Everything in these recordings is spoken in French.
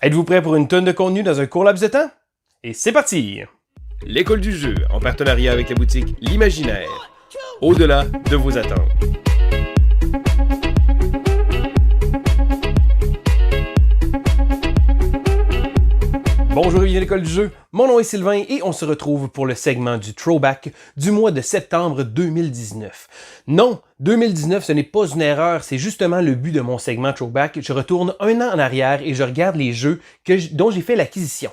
Êtes-vous prêt pour une tonne de contenu dans un court laps de temps? Et c'est parti! L'école du jeu, en partenariat avec la boutique L'Imaginaire. Au-delà de vos attentes. Bonjour et bienvenue à l'école du jeu, mon nom est Sylvain et on se retrouve pour le segment du throwback du mois de septembre 2019. Non, 2019 ce n'est pas une erreur, c'est justement le but de mon segment throwback. Je retourne un an en arrière et je regarde les jeux dont j'ai fait l'acquisition.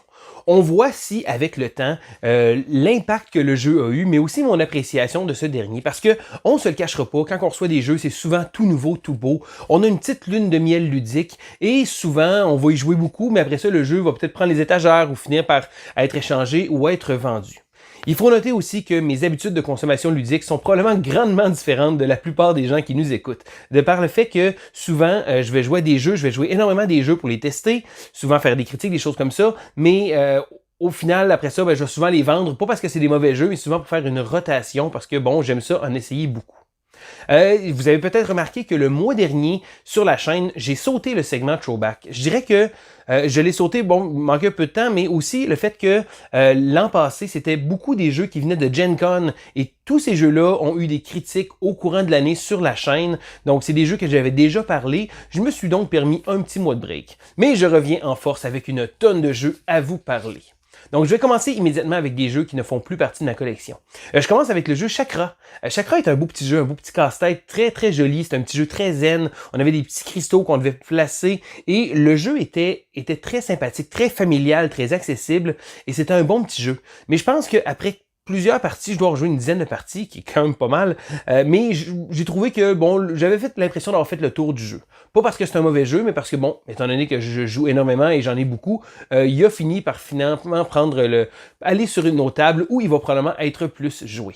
On voit si, avec le temps, l'impact que le jeu a eu, mais aussi mon appréciation de ce dernier. Parce que, on se le cachera pas, quand on reçoit des jeux, c'est souvent tout nouveau, tout beau. On a une petite lune de miel ludique et souvent, on va y jouer beaucoup, mais après ça, le jeu va peut-être prendre les étagères ou finir par être échangé ou être vendu. Il faut noter aussi que mes habitudes de consommation ludique sont probablement grandement différentes de la plupart des gens qui nous écoutent. De par le fait que souvent, je vais jouer à des jeux, je vais jouer énormément des jeux pour les tester, souvent faire des critiques, des choses comme ça, mais au final, après ça, je vais souvent les vendre, pas parce que c'est des mauvais jeux, mais souvent pour faire une rotation, parce que bon, j'aime ça en essayer beaucoup. Vous avez peut-être remarqué que le mois dernier, sur la chaîne, j'ai sauté le segment Throwback. Je dirais que je l'ai sauté, bon, il manquait un peu de temps, mais aussi le fait que l'an passé, c'était beaucoup des jeux qui venaient de Gen Con et tous ces jeux-là ont eu des critiques au courant de l'année sur la chaîne. Donc, c'est des jeux que j'avais déjà parlé. Je me suis donc permis un petit mois de break. Mais je reviens en force avec une tonne de jeux à vous parler. Donc, je vais commencer immédiatement avec des jeux qui ne font plus partie de ma collection. Je commence avec le jeu Chakra. Chakra est un beau petit jeu, un beau petit casse-tête, très très joli. C'est un petit jeu très zen. On avait des petits cristaux qu'on devait placer et le jeu était très sympathique, très familial, très accessible et c'était un bon petit jeu. Mais je pense qu'après plusieurs parties, je dois rejouer une dizaine de parties, qui est quand même pas mal, mais j'ai trouvé que, bon, j'avais fait l'impression d'avoir fait le tour du jeu. Pas parce que c'est un mauvais jeu, mais parce que, bon, étant donné que je joue énormément et j'en ai beaucoup, il a fini par finalement aller sur une autre table où il va probablement être plus joué.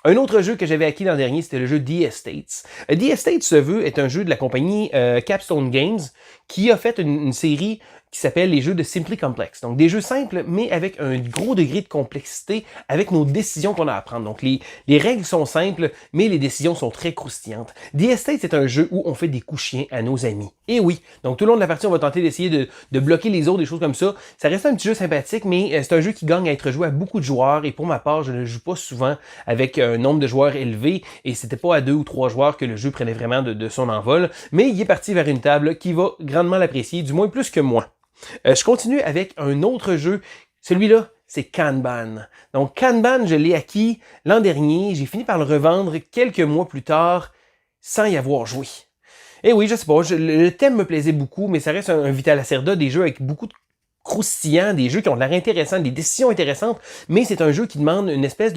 Un autre jeu que j'avais acquis l'an dernier, c'était le jeu The Estates. The Estates, ce veut, est un jeu de la compagnie Capstone Games qui a fait une série qui s'appelle les jeux de Simply Complex. Donc, des jeux simples, mais avec un gros degré de complexité avec nos décisions qu'on a à prendre. Donc, les règles sont simples, mais les décisions sont très croustillantes. The Estate, c'est un jeu où on fait des coups chiens à nos amis. Et oui, donc tout le long de la partie, on va tenter d'essayer de bloquer les autres, des choses comme ça. Ça reste un petit jeu sympathique, mais c'est un jeu qui gagne à être joué à beaucoup de joueurs. Et pour ma part, je ne joue pas souvent avec un nombre de joueurs élevé. Et c'était pas à 2 ou 3 joueurs que le jeu prenait vraiment de son envol. Mais il est parti vers une table qui va grandement l'apprécier, du moins plus que moi. Je continue avec un autre jeu. Celui-là, c'est Kanban. Donc Kanban, je l'ai acquis l'an dernier. J'ai fini par le revendre quelques mois plus tard sans y avoir joué. Et oui, je sais pas, le thème me plaisait beaucoup, mais ça reste un Vital Lacerda, des jeux avec beaucoup de croustillants, des jeux qui ont l'air intéressants, des décisions intéressantes, mais c'est un jeu qui demande une espèce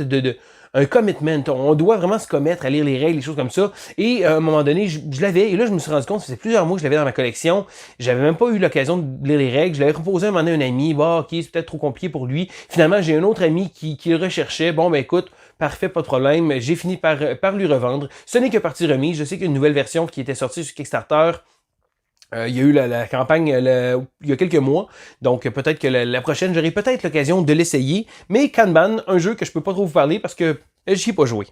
un commitment. On doit vraiment se commettre à lire les règles, les choses comme ça. Et à un moment donné, je l'avais, et là, je me suis rendu compte, ça faisait plusieurs mois que je l'avais dans ma collection. J'avais même pas eu l'occasion de lire les règles. Je l'avais proposé à un moment donné à un ami. Bah, ok, c'est peut-être trop compliqué pour lui. Finalement, j'ai un autre ami qui le recherchait. Bon, ben écoute, parfait, pas de problème. J'ai fini par lui revendre. Ce n'est que partie remise. Je sais qu'il y a une nouvelle version qui était sortie sur Kickstarter. Il y a eu la campagne il y a quelques mois, donc peut-être que la prochaine, j'aurai peut-être l'occasion de l'essayer. Mais Kanban, un jeu que je peux pas trop vous parler parce que j'y ai pas joué.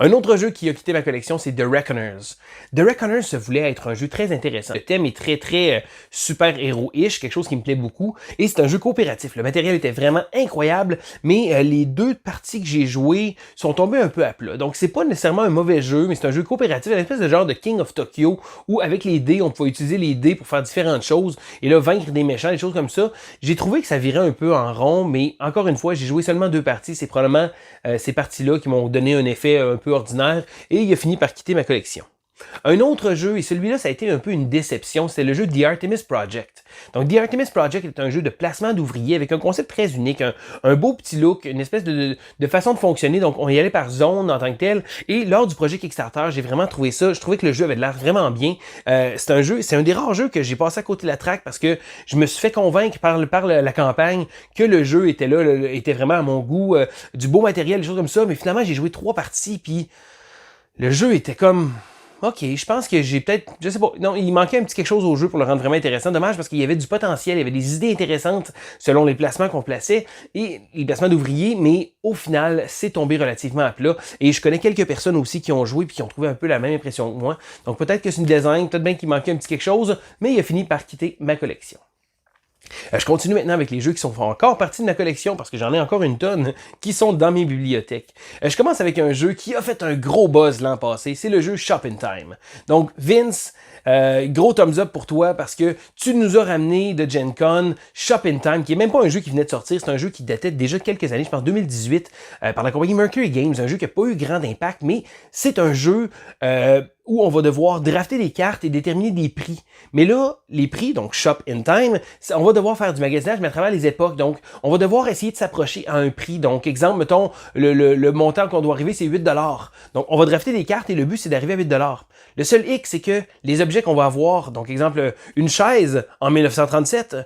Un autre jeu qui a quitté ma collection, c'est The Reckoners. The Reckoners se voulait être un jeu très intéressant. Le thème est très, très super-héros-ish, quelque chose qui me plaît beaucoup. Et c'est un jeu coopératif. Le matériel était vraiment incroyable, mais les deux parties que j'ai jouées sont tombées un peu à plat. Donc, c'est pas nécessairement un mauvais jeu, mais c'est un jeu coopératif, une espèce de genre de King of Tokyo, où avec les dés, on pouvait utiliser les dés pour faire différentes choses, et là, vaincre des méchants, des choses comme ça. J'ai trouvé que ça virait un peu en rond, mais encore une fois, j'ai joué seulement 2 parties. C'est probablement ces parties-là qui m'ont donné un effet un peu ordinaire et il a fini par quitter ma collection. Un autre jeu, et celui-là, ça a été un peu une déception, c'est le jeu The Artemis Project. Donc, The Artemis Project est un jeu de placement d'ouvriers avec un concept très unique, un beau petit look, une espèce de façon de fonctionner. Donc, on y allait par zone en tant que tel. Et lors du projet Kickstarter, j'ai vraiment trouvé ça. Je trouvais que le jeu avait de l'air vraiment bien. C'est un des rares jeux que j'ai passé à côté de la traque parce que je me suis fait convaincre par la campagne que le jeu était là, était vraiment à mon goût, du beau matériel, des choses comme ça. Mais finalement, j'ai joué 3 parties, puis le jeu était comme... OK, je pense que j'ai peut-être... Je sais pas. Non, il manquait un petit quelque chose au jeu pour le rendre vraiment intéressant. Dommage parce qu'il y avait du potentiel, il y avait des idées intéressantes selon les placements qu'on plaçait et les placements d'ouvriers, mais au final, c'est tombé relativement à plat. Et je connais quelques personnes aussi qui ont joué et qui ont trouvé un peu la même impression que moi. Donc peut-être que c'est une design, peut-être bien qu'il manquait un petit quelque chose, mais il a fini par quitter ma collection. Je continue maintenant avec les jeux qui font encore partie de ma collection parce que j'en ai encore une tonne qui sont dans mes bibliothèques. Je commence avec un jeu qui a fait un gros buzz l'an passé, c'est le jeu Shop in Time. Donc Vince, gros thumbs up pour toi parce que tu nous as ramené de Gen Con Shop in Time, qui est même pas un jeu qui venait de sortir, c'est un jeu qui datait déjà de quelques années, je pense 2018, par la compagnie Mercury Games, un jeu qui n'a pas eu grand impact, mais c'est un jeu où on va devoir drafter des cartes et déterminer des prix. Mais là, les prix, donc Shop in Time, on va devoir faire du magasinage, mais à travers les époques. Donc, on va devoir essayer de s'approcher à un prix. Donc, exemple, mettons, le montant qu'on doit arriver, c'est 8 $. Donc, on va drafter des cartes et le but, c'est d'arriver à 8 $. Le seul hic, c'est que les objets qu'on va avoir, donc exemple, une chaise en 1937,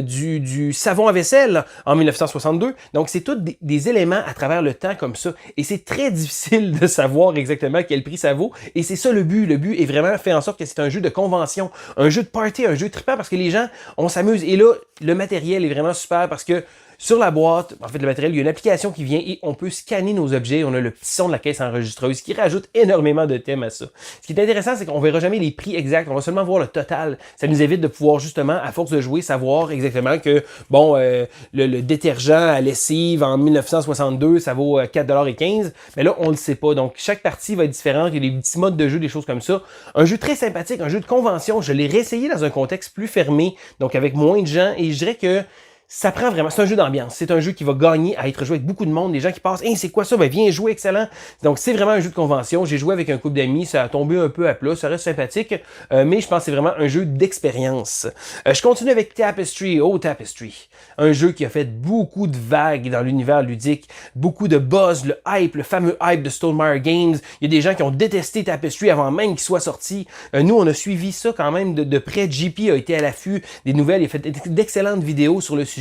du savon à vaisselle en 1962. Donc, c'est tous des éléments à travers le temps comme ça. Et c'est très difficile de savoir exactement quel prix ça vaut. Et c'est ça le but. Le but est vraiment fait en sorte que c'est un jeu de convention, un jeu de party, un jeu trippant parce que les gens, on s'amuse. Et là, le matériel est vraiment super parce que sur la boîte, en fait, le matériel, il y a une application qui vient et on peut scanner nos objets. On a le petit son de la caisse enregistreuse qui rajoute énormément de thèmes à ça. Ce qui est intéressant, c'est qu'on verra jamais les prix exacts. On va seulement voir le total. Ça nous évite de pouvoir justement, à force de jouer, savoir exactement que, bon, le détergent à lessive en 1962, ça vaut 4,15 $. Mais là, on le sait pas. Donc, chaque partie va être différente. Il y a des petits modes de jeu, des choses comme ça. Un jeu très sympathique, un jeu de convention. Je l'ai réessayé dans un contexte plus fermé, donc avec moins de gens. Et je dirais que ça prend vraiment, c'est un jeu d'ambiance, c'est un jeu qui va gagner à être joué avec beaucoup de monde, des gens qui passent, hey, c'est quoi ça? Ben viens jouer, excellent. Donc c'est vraiment un jeu de convention, j'ai joué avec un couple d'amis, ça a tombé un peu à plat, ça reste sympathique, mais je pense que c'est vraiment un jeu d'expérience. Je continue avec Tapestry, Tapestry, un jeu qui a fait beaucoup de vagues dans l'univers ludique, beaucoup de buzz, le hype, le fameux hype de Stonemaier Games, il y a des gens qui ont détesté Tapestry avant même qu'il soit sorti. Nous, on a suivi ça quand même de près, JP a été à l'affût des nouvelles, il a fait d'excellentes vidéos sur le sujet.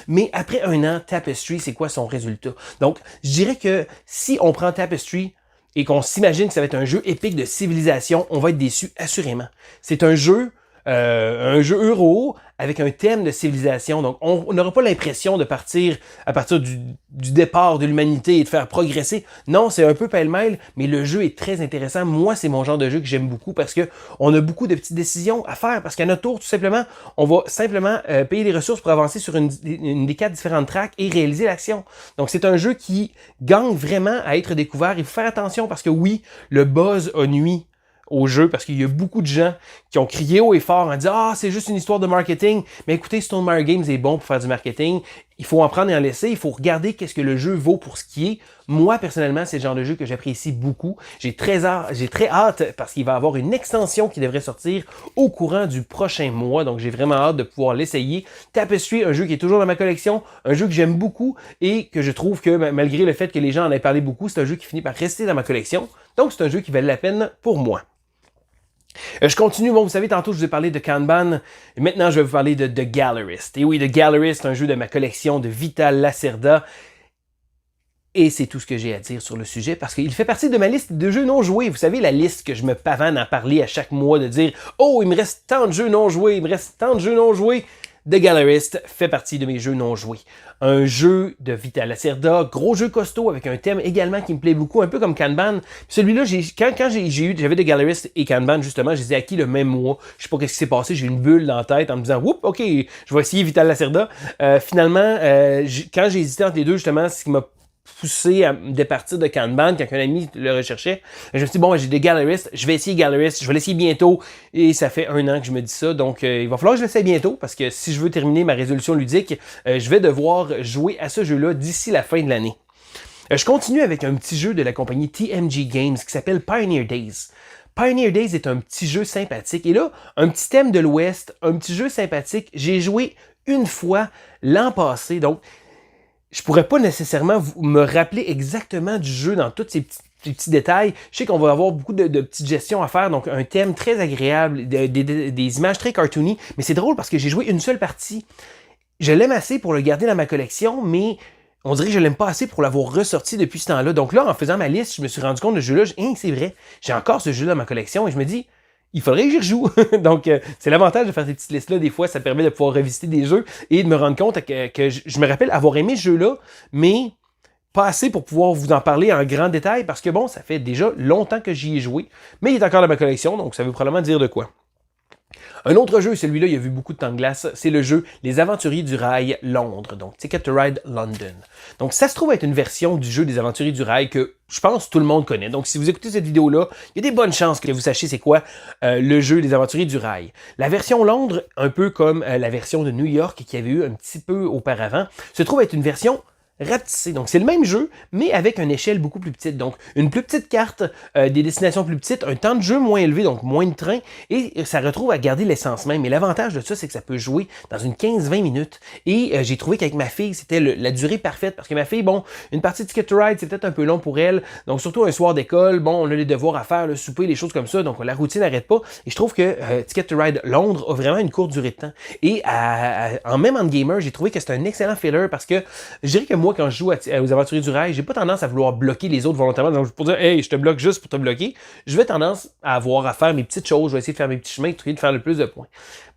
Mais après un an, Tapestry, c'est quoi son résultat? Donc, je dirais que si on prend Tapestry et qu'on s'imagine que ça va être un jeu épique de civilisation, on va être déçu assurément. C'est un jeu euro avec un thème de civilisation. Donc, on n'aura pas l'impression de partir à partir du départ de l'humanité et de faire progresser. Non, c'est un peu pêle-mêle, mais le jeu est très intéressant. Moi, c'est mon genre de jeu que j'aime beaucoup parce que on a beaucoup de petites décisions à faire. Parce qu'à notre tour, tout simplement, on va simplement payer des ressources pour avancer sur une des 4 différentes tracks et réaliser l'action. Donc, c'est un jeu qui gagne vraiment à être découvert. Il faut faire attention parce que oui, le buzz a nuit au jeu parce qu'il y a beaucoup de gens qui ont crié haut et fort en disant « Ah, c'est juste une histoire de marketing. » Mais écoutez, Stonemaier Games est bon pour faire du marketing. Il faut en prendre et en laisser. Il faut regarder qu'est-ce que le jeu vaut pour ce qui est. Moi, personnellement, c'est le genre de jeu que j'apprécie beaucoup. J'ai très hâte parce qu'il va avoir une extension qui devrait sortir au courant du prochain mois. Donc, j'ai vraiment hâte de pouvoir l'essayer. Tapestry, un jeu qui est toujours dans ma collection, un jeu que j'aime beaucoup et que je trouve que malgré le fait que les gens en aient parlé beaucoup, c'est un jeu qui finit par rester dans ma collection. Donc, c'est un jeu qui valait la peine pour moi. Je continue, bon, vous savez, tantôt je vous ai parlé de Kanban, et maintenant je vais vous parler de The Gallerist. Et oui, The Gallerist, un jeu de ma collection de Vital Lacerda, et c'est tout ce que j'ai à dire sur le sujet, parce qu'il fait partie de ma liste de jeux non joués. Vous savez, la liste que je me pavane à parler à chaque mois, de dire « Oh, il me reste tant de jeux non joués, il me reste tant de jeux non joués ». The Gallerist fait partie de mes jeux non joués. Un jeu de Vital Lacerda, gros jeu costaud avec un thème également qui me plaît beaucoup, un peu comme Kanban. Celui-là, j'avais The Gallerist et Kanban, justement, je les ai acquis le même mois. Je sais pas qu'est-ce qui s'est passé, j'ai eu une bulle dans la tête en me disant « Oups, ok, je vais essayer Vital Lacerda ». Finalement, quand j'ai hésité entre les deux, justement, c'est ce qui m'a poussé à me départir de Kanban quand un ami le recherchait. Je me suis dit, bon, j'ai des Gallerist, je vais essayer Gallerist, je vais l'essayer bientôt. Et ça fait 1 an que je me dis ça. Donc, il va falloir que je l'essaye bientôt parce que si je veux terminer ma résolution ludique, je vais devoir jouer à ce jeu-là d'ici la fin de l'année. Je continue avec un petit jeu de la compagnie TMG Games qui s'appelle Pioneer Days. Pioneer Days est un petit jeu sympathique. Et là, un petit thème de l'Ouest, un petit jeu sympathique. J'ai joué une fois l'an passé. Donc, je pourrais pas nécessairement me rappeler exactement du jeu dans tous ces petits détails. Je sais qu'on va avoir beaucoup de petites gestions à faire, donc un thème très agréable, des images très cartoony, mais c'est drôle parce que j'ai joué une seule partie. Je l'aime assez pour le garder dans ma collection, mais on dirait que je l'aime pas assez pour l'avoir ressorti depuis ce temps-là. Donc là, en faisant ma liste, je me suis rendu compte de ce jeu-là, c'est vrai, j'ai encore ce jeu-là dans ma collection et je me dis, il faudrait que j'y rejoue. Donc, c'est l'avantage de faire ces petites listes-là. Des fois, ça permet de pouvoir revisiter des jeux et de me rendre compte que je me rappelle avoir aimé ce jeu-là, mais pas assez pour pouvoir vous en parler en grand détail parce que bon, ça fait déjà longtemps que j'y ai joué, mais il est encore dans ma collection, donc ça veut probablement dire de quoi. Un autre jeu, celui-là, il a vu beaucoup de temps de glace, c'est le jeu Les Aventuriers du Rail Londres, donc Ticket to Ride London. Donc ça se trouve être une version du jeu des Aventuriers du Rail que je pense tout le monde connaît. Donc si vous écoutez cette vidéo-là, il y a des bonnes chances que vous sachiez c'est quoi le jeu des Aventuriers du Rail. La version Londres, un peu comme la version de New York qui avait eu un petit peu auparavant, se trouve être une version rapetissé. Donc, c'est le même jeu, mais avec une échelle beaucoup plus petite. Donc, une plus petite carte, des destinations plus petites, un temps de jeu moins élevé, donc moins de train, et ça retrouve à garder l'essence même. Et l'avantage de ça, c'est que ça peut jouer dans une 15-20 minutes. Et j'ai trouvé qu'avec ma fille, c'était la durée parfaite, parce que ma fille, bon, une partie de Ticket to Ride, c'est peut-être un peu long pour elle. Donc, surtout un soir d'école, bon, on a les devoirs à faire, le souper, les choses comme ça, donc la routine n'arrête pas. Et je trouve que Ticket to Ride Londres a vraiment une courte durée de temps. Et même en gamer, j'ai trouvé que c'est un excellent filler, parce que je dirais que moi, quand je joue aux Aventuriers du Rail, j'ai pas tendance à vouloir bloquer les autres volontairement. Donc, pour dire, hey, je te bloque juste pour te bloquer, je vais tendance à avoir à faire mes petites choses, je vais essayer de faire mes petits chemins, de faire le plus de points.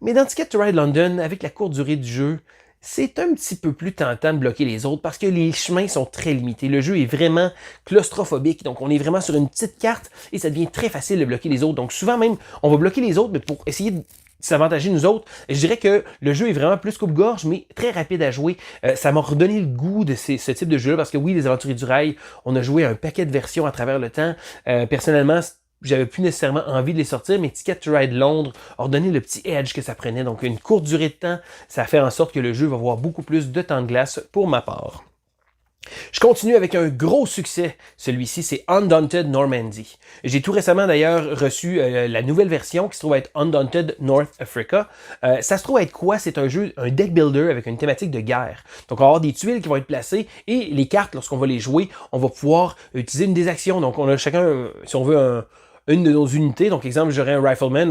Mais dans Ticket to Ride London, avec la courte durée du jeu, c'est un petit peu plus tentant de bloquer les autres parce que les chemins sont très limités. Le jeu est vraiment claustrophobique, donc on est vraiment sur une petite carte et ça devient très facile de bloquer les autres. Donc souvent même, on va bloquer les autres, mais pour essayer de s'avantager nous autres. Je dirais que le jeu est vraiment plus coupe-gorge, mais très rapide à jouer. Ça m'a redonné le goût de ce type de jeu-là, parce que oui, les Aventuriers du Rail, on a joué un paquet de versions à travers le temps. Personnellement, j'avais plus nécessairement envie de les sortir, mais Ticket to Ride Londres a redonné le petit edge que ça prenait. Donc une courte durée de temps, ça fait en sorte que le jeu va avoir beaucoup plus de temps de glace pour ma part. Je continue avec un gros succès, celui-ci, c'est Undaunted Normandy. J'ai tout récemment d'ailleurs reçu la nouvelle version qui se trouve être Undaunted North Africa. Ça se trouve être quoi? C'est un jeu, un deck builder avec une thématique de guerre. Donc on va avoir des tuiles qui vont être placées et les cartes, lorsqu'on va les jouer, on va pouvoir utiliser une des actions. Donc on a chacun, si on veut, une de nos unités. Donc, exemple, j'aurais un rifleman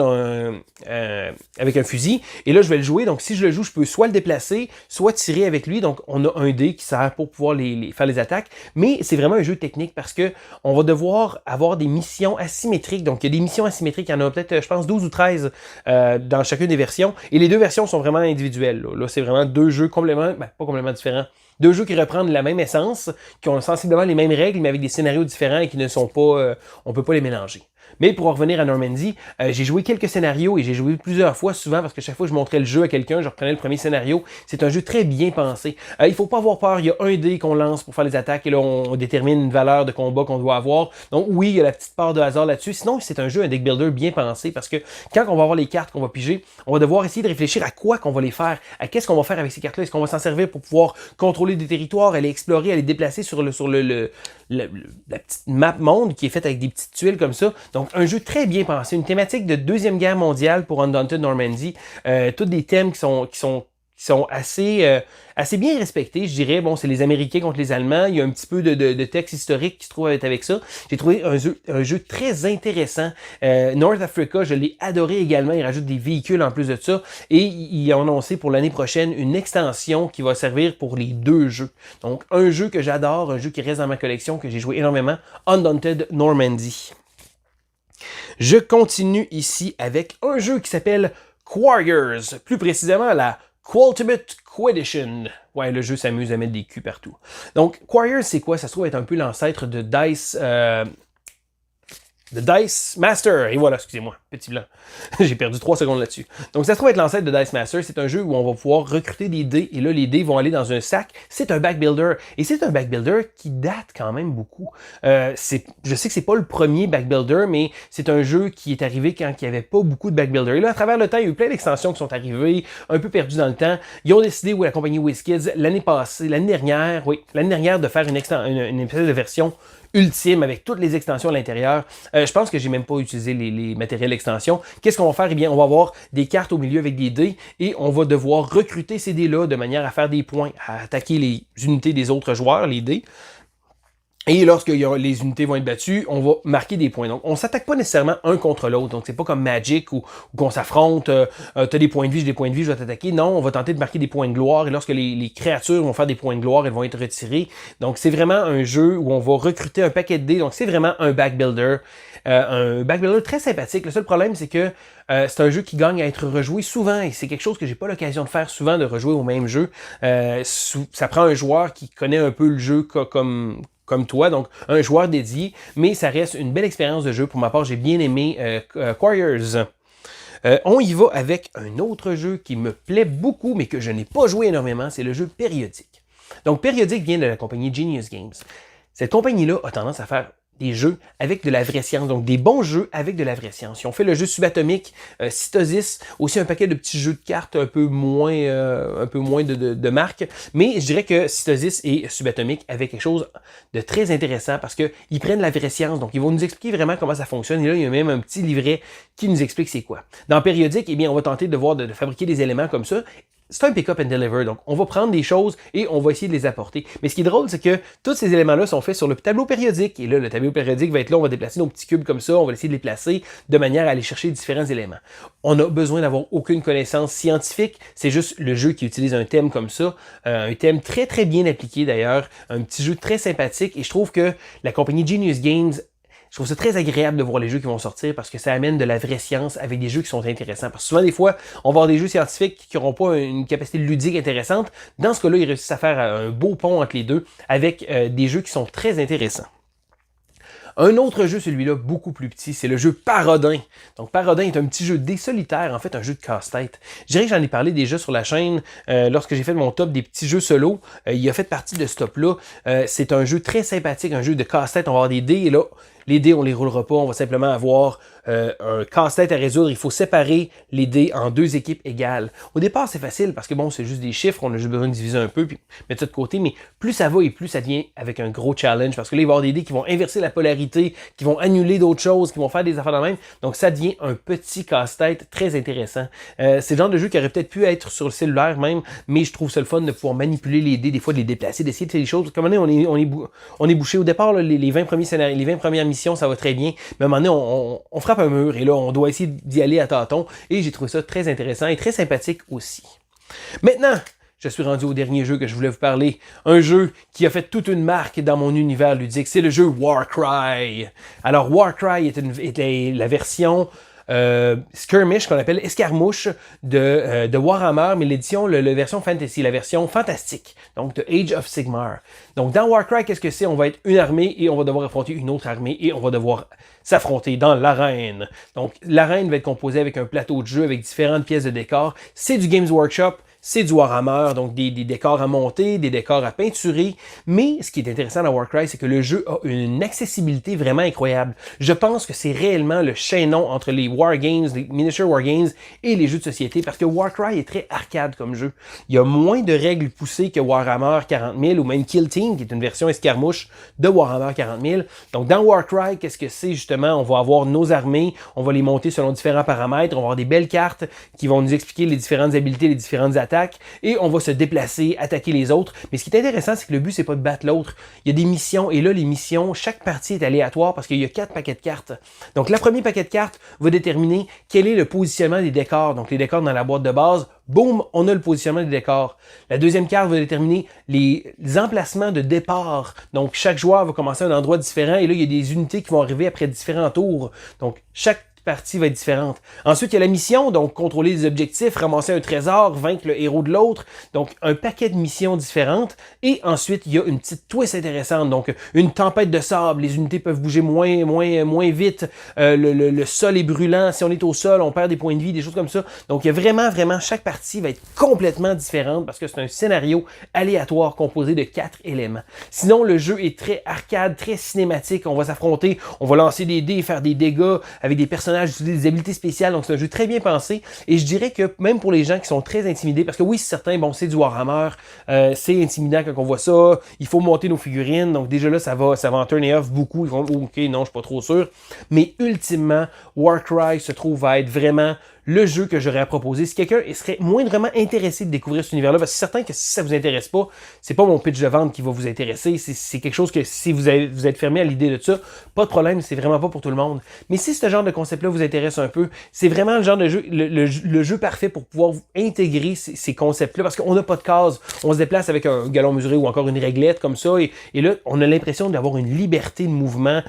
avec un fusil. Et là, je vais le jouer. Donc, si je le joue, je peux soit le déplacer, soit tirer avec lui. Donc, on a un dé qui sert pour pouvoir faire les attaques. Mais c'est vraiment un jeu technique parce que on va devoir avoir des missions asymétriques. Donc, il y a des missions asymétriques. Il y en a peut-être, je pense, 12 ou 13 dans chacune des versions. Et les deux versions sont vraiment individuelles. Là, c'est vraiment deux jeux complètement, pas complètement différents. Deux jeux qui reprennent la même essence, qui ont sensiblement les mêmes règles, mais avec des scénarios différents et qui ne sont pas... on peut pas les mélanger. Mais pour en revenir à Normandy, j'ai joué quelques scénarios et j'ai joué plusieurs fois, souvent, parce que chaque fois que je montrais le jeu à quelqu'un, je reprenais le premier scénario. C'est un jeu très bien pensé. Il faut pas avoir peur, il y a un dé qu'on lance pour faire les attaques et là, on détermine une valeur de combat qu'on doit avoir. Donc oui, il y a la petite part de hasard là-dessus. Sinon, c'est un jeu, un deck builder bien pensé, parce que quand on va avoir les cartes qu'on va piger, on va devoir essayer de réfléchir à quoi qu'on va les faire, à qu'est-ce qu'on va faire avec ces cartes-là. Est-ce qu'on va s'en servir pour pouvoir contrôler des territoires, aller explorer, aller déplacer sur la petite map monde qui est faite avec des petites tuiles comme ça. Donc, un jeu très bien pensé, une thématique de Deuxième Guerre mondiale pour Undaunted Normandy. Tous des thèmes qui sont assez bien respectés, je dirais. Bon, c'est les Américains contre les Allemands. Il y a un petit peu de texte historique qui se trouve avec ça. J'ai trouvé un jeu très intéressant. North Africa, je l'ai adoré également. Il rajoute des véhicules en plus de ça. Et il a annoncé pour l'année prochaine une extension qui va servir pour les deux jeux. Donc, un jeu que j'adore, un jeu qui reste dans ma collection, que j'ai joué énormément, Undaunted Normandy. Je continue ici avec un jeu qui s'appelle Quarriors, plus précisément la Quultimate Quedition. Ouais, le jeu s'amuse à mettre des culs partout. Donc, Quarriors, c'est quoi? Ça se trouve être un peu l'ancêtre de Dice... de Dice Master. Et voilà, excusez-moi, petit blanc. J'ai perdu 3 secondes là-dessus. Donc, ça se trouve être l'ancêtre de Dice Master. C'est un jeu où on va pouvoir recruter des dés. Et là, les dés vont aller dans un sac. C'est un back builder. Et c'est un back builder qui date quand même beaucoup. Je sais que c'est pas le premier back builder, mais c'est un jeu qui est arrivé quand il n'y avait pas beaucoup de back builder. Et là, à travers le temps, il y a eu plein d'extensions qui sont arrivées, un peu perdues dans le temps. Ils ont décidé, la compagnie WizKids, l'année dernière, de faire une espèce de version ultime avec toutes les extensions à l'intérieur. Je pense que j'ai même pas utilisé les matériels d'extension. Qu'est-ce qu'on va faire? Eh bien, on va avoir des cartes au milieu avec des dés et on va devoir recruter ces dés-là de manière à faire des points, à attaquer les unités des autres joueurs, les dés. Et lorsque les unités vont être battues, on va marquer des points. Donc, on s'attaque pas nécessairement un contre l'autre. Donc, c'est pas comme Magic où qu'on s'affronte, t'as des points de vie, j'ai des points de vie, je vais t'attaquer. Non, on va tenter de marquer des points de gloire. Et lorsque les créatures vont faire des points de gloire, elles vont être retirées. Donc, c'est vraiment un jeu où on va recruter un paquet de dés. Donc, c'est vraiment un back builder. Un back builder très sympathique. Le seul problème, c'est que c'est un jeu qui gagne à être rejoué souvent. Et c'est quelque chose que j'ai pas l'occasion de faire souvent, de rejouer au même jeu. Ça prend un joueur qui connaît un peu le jeu comme toi, donc un joueur dédié, mais ça reste une belle expérience de jeu. Pour ma part, j'ai bien aimé Quarriors. On y va avec un autre jeu qui me plaît beaucoup, mais que je n'ai pas joué énormément, c'est le jeu Périodique. Donc, Périodique vient de la compagnie Genius Games. Cette compagnie-là a tendance à faire des jeux avec de la vraie science, donc des bons jeux avec de la vraie science. Ils ont fait le jeu Subatomique, Cytosis, aussi un paquet de petits jeux de cartes un peu moins de marque, mais je dirais que Cytosis et Subatomique avaient quelque chose de très intéressant parce qu'ils prennent la vraie science, donc ils vont nous expliquer vraiment comment ça fonctionne, et là il y a même un petit livret qui nous explique c'est quoi. Dans Périodique, eh bien on va tenter de voir de fabriquer des éléments comme ça. C'est un pick-up and deliver, donc on va prendre des choses et on va essayer de les apporter. Mais ce qui est drôle, c'est que tous ces éléments-là sont faits sur le tableau périodique. Et là, le tableau périodique va être là, on va déplacer nos petits cubes comme ça, on va essayer de les placer de manière à aller chercher différents éléments. On n'a besoin d'avoir aucune connaissance scientifique, c'est juste le jeu qui utilise un thème comme ça, un thème très très bien appliqué d'ailleurs, un petit jeu très sympathique, et je trouve que la compagnie Genius Games, je trouve ça très agréable de voir les jeux qui vont sortir parce que ça amène de la vraie science avec des jeux qui sont intéressants. Parce que souvent, des fois, on va avoir des jeux scientifiques qui n'auront pas une capacité ludique intéressante. Dans ce cas-là, ils réussissent à faire un beau pont entre les deux avec des jeux qui sont très intéressants. Un autre jeu, celui-là, beaucoup plus petit, c'est le jeu Parodin. Donc, Parodin est un petit jeu dé solitaire, en fait, un jeu de casse-tête. Je dirais que j'en ai parlé déjà sur la chaîne lorsque j'ai fait mon top des petits jeux solo. Il a fait partie de ce top-là. C'est un jeu très sympathique, un jeu de casse-tête. On va avoir des dés et là, les dés, on les roulera pas. On va simplement avoir un casse-tête à résoudre. Il faut séparer les dés en deux équipes égales. Au départ, c'est facile parce que bon, c'est juste des chiffres. On a juste besoin de diviser un peu puis mettre ça de côté. Mais plus ça va et plus ça devient avec un gros challenge parce que là, il va y avoir des dés qui vont inverser la polarité, qui vont annuler d'autres choses, qui vont faire des affaires de même. Donc, ça devient un petit casse-tête très intéressant. C'est le genre de jeu qui aurait peut-être pu être sur le cellulaire même, mais je trouve ça le fun de pouvoir manipuler les dés, des fois de les déplacer, d'essayer de faire des choses. Comme on est bouché au départ, là, les 20 premiers scénarios, les 20 premières missions, ça va très bien. Mais à un moment donné, on frappe un mur et là, on doit essayer d'y aller à tâtons. Et j'ai trouvé ça très intéressant et très sympathique aussi. Maintenant, je suis rendu au dernier jeu que je voulais vous parler. Un jeu qui a fait toute une marque dans mon univers ludique. C'est le jeu Warcry. Alors, Warcry est la version skirmish, qu'on appelle escarmouche de Warhammer, mais l'édition, la version fantasy, la version fantastique, donc de Age of Sigmar. Donc dans Warcry, qu'est-ce que c'est? On va être une armée et on va devoir affronter une autre armée et on va devoir s'affronter dans l'arène. Donc l'arène va être composée avec un plateau de jeu avec différentes pièces de décor. C'est du Games Workshop. C'est du Warhammer, donc des décors à monter, des décors à peinturer. Mais ce qui est intéressant dans Warcry, c'est que le jeu a une accessibilité vraiment incroyable. Je pense que c'est réellement le chaînon entre les Wargames, les miniature Wargames et les jeux de société, parce que Warcry est très arcade comme jeu. Il y a moins de règles poussées que Warhammer 40 000 ou même Kill Team, qui est une version escarmouche de Warhammer 40 000. Donc dans Warcry, qu'est-ce que c'est justement? On va avoir nos armées, on va les monter selon différents paramètres, on va avoir des belles cartes qui vont nous expliquer les différentes habilités, les différentes attaques, et on va se déplacer, attaquer les autres. Mais ce qui est intéressant, c'est que le but, c'est pas de battre l'autre. Il y a des missions, et là, les missions, chaque partie est aléatoire parce qu'il y a 4 paquets de cartes. Donc, le premier paquet de cartes va déterminer quel est le positionnement des décors. Donc, les décors dans la boîte de base, boum, on a le positionnement des décors. La deuxième carte va déterminer les emplacements de départ. Donc, chaque joueur va commencer à un endroit différent, et là, il y a des unités qui vont arriver après différents tours. Donc, chaque partie va être différente. Ensuite, il y a la mission, donc contrôler les objectifs, ramasser un trésor, vaincre le héros de l'autre, donc un paquet de missions différentes. Et ensuite, il y a une petite twist intéressante, donc une tempête de sable, les unités peuvent bouger moins vite, le sol est brûlant, si on est au sol, on perd des points de vie, des choses comme ça. Donc, il y a vraiment, chaque partie va être complètement différente parce que c'est un scénario aléatoire composé de 4 éléments. Sinon, le jeu est très arcade, très cinématique, on va s'affronter, on va lancer des dés, faire des dégâts avec des personnages, des habilités spéciales, donc c'est un jeu très bien pensé, et je dirais que même pour les gens qui sont très intimidés, parce que oui, certains, bon, c'est du Warhammer, c'est intimidant quand on voit ça, il faut monter nos figurines, donc déjà là, ça va en turn off beaucoup, ils vont, ok, non, je suis pas trop sûr, mais ultimement, Warcry se trouve à être vraiment le jeu que j'aurais à proposer. Si quelqu'un serait moindrement intéressé de découvrir cet univers-là, parce que c'est certain que si ça vous intéresse pas, c'est pas mon pitch de vente qui va vous intéresser, c'est quelque chose que si vous êtes fermé à l'idée de ça, pas de problème, c'est vraiment pas pour tout le monde. Mais si ce genre de concept-là vous intéresse un peu, c'est vraiment le genre de jeu, le jeu parfait pour pouvoir intégrer ces concepts-là, parce qu'on n'a pas de case, on se déplace avec un galon mesuré ou encore une réglette comme ça, et là, on a l'impression d'avoir une liberté de mouvement.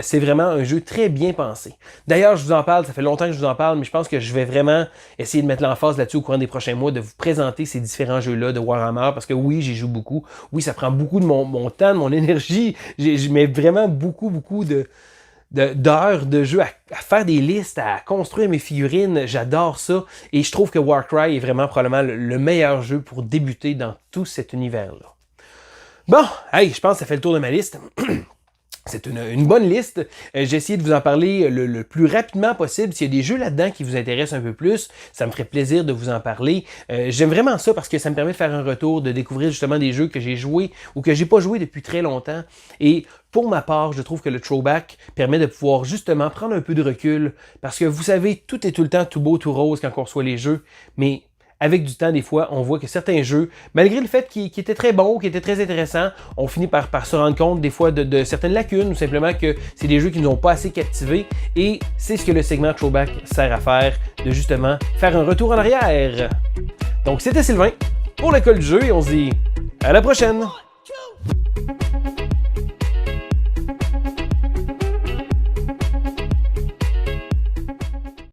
C'est vraiment un jeu très bien pensé. D'ailleurs, je vous en parle, ça fait longtemps que je vous en parle, mais je pense que je vais vraiment essayer de mettre l'emphase là-dessus au courant des prochains mois, de vous présenter ces différents jeux-là de Warhammer, parce que oui, j'y joue beaucoup. Oui, ça prend beaucoup de mon temps, de mon énergie. Je mets vraiment beaucoup d'heures de jeu à faire des listes, à construire mes figurines. J'adore ça. Et je trouve que Warcry est vraiment probablement le meilleur jeu pour débuter dans tout cet univers-là. Bon, hey, je pense que ça fait le tour de ma liste. C'est une bonne liste. J'ai essayé de vous en parler le plus rapidement possible. S'il y a des jeux là-dedans qui vous intéressent un peu plus, ça me ferait plaisir de vous en parler. J'aime vraiment ça parce que ça me permet de faire un retour, de découvrir justement des jeux que j'ai joués ou que j'ai pas joués depuis très longtemps. Et pour ma part, je trouve que le throwback permet de pouvoir justement prendre un peu de recul parce que vous savez, tout est tout le temps tout beau, tout rose quand on reçoit les jeux, mais avec du temps, des fois, on voit que certains jeux, malgré le fait qu'ils étaient très bons, qu'ils étaient très intéressants, on finit par se rendre compte des fois de certaines lacunes ou simplement que c'est des jeux qui nous ont pas assez captivés et c'est ce que le segment Throwback sert à faire, de justement faire un retour en arrière. Donc c'était Sylvain pour l'école du jeu et on se dit à la prochaine!